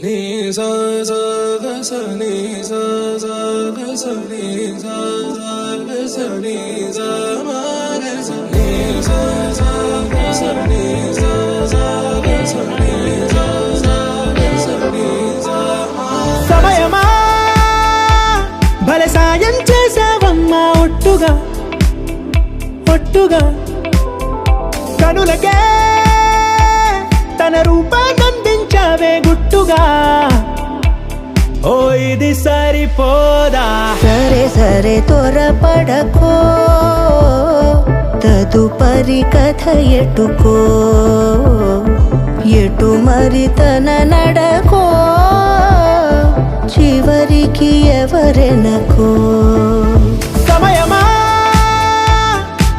ni sa sa ga sa ni sa sa ga sa ni sa sa ga sa ni sa ma ga sa ni sa sa ga sa ni sa sa ga sa ni sa sa ga sa ni sa ma సమయమా భలే సాయం చేసావమ్మా ఒట్టుగా ఒట్టుగా కనులకే తన రూపాన్నందించావే గుట్టుగా ఓ ఇది సరిపోదా సరే సరే త్వరపడకో తదుపరి కథ ఎటుకో ఎటు మరి తన నడకో చివరికి ఎవరెనకో సమయమా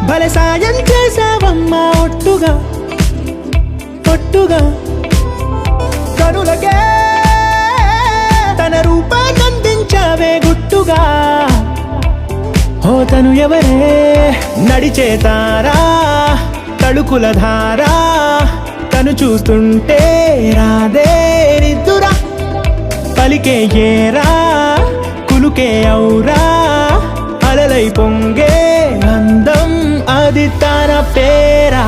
భలే సాయం చేసావమ్మా ఒట్టుగా ఒట్టుగా కనులకే తన రూపాన్నందించావే గుట్టుగా ఓ తను ఎవరే నడిచే తారా తడుకుల ధారా తను చూస్తుంటే రాదే నిద్దురా పలికే ఏరా కులుకే ఔరా అలలై పొంగే అందం అది తన పేరా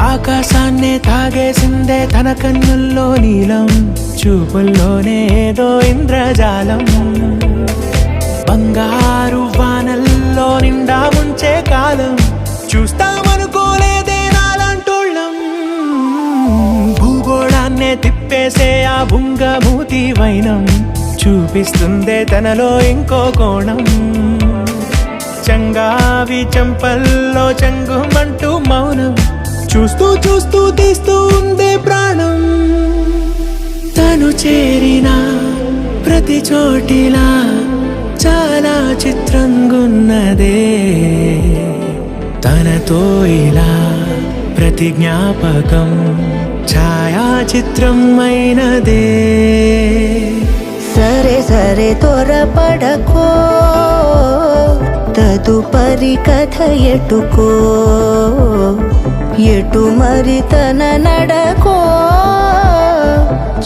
ఆకాశాన్నే తాగేసిందే తన కన్నుల్లో నీలం చూపుల్లోనే ఏదో ఇంద్రజాలం బంగారు వానల్లో నిండా ఉంచే కాలం చూస్తామనుకోలేదే నాలాంటోళ్ళం భూగోళాన్నే తిప్పేసే ఆ బుంగమూతి వైనం చూపిస్తుందే తనలో ఇంకో కోణం చంగావి చంపల్లో చంగుమంటూ మౌనం చూస్తూ చూస్తూ తీస్తూ ఉందే ప్రాణం తను చేరిన ప్రతి చోటిలా చాలా చిత్రంగున్నదే తనతో ఇలా ప్రతి జ్ఞాపకం ఛాయాచిత్రం అయినదే సరే సరే త్వరపడకో తదుపరి కథ ఎటుకో ఎటు మరి తన నడకో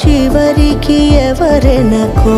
చివరికి ఎవరెనకో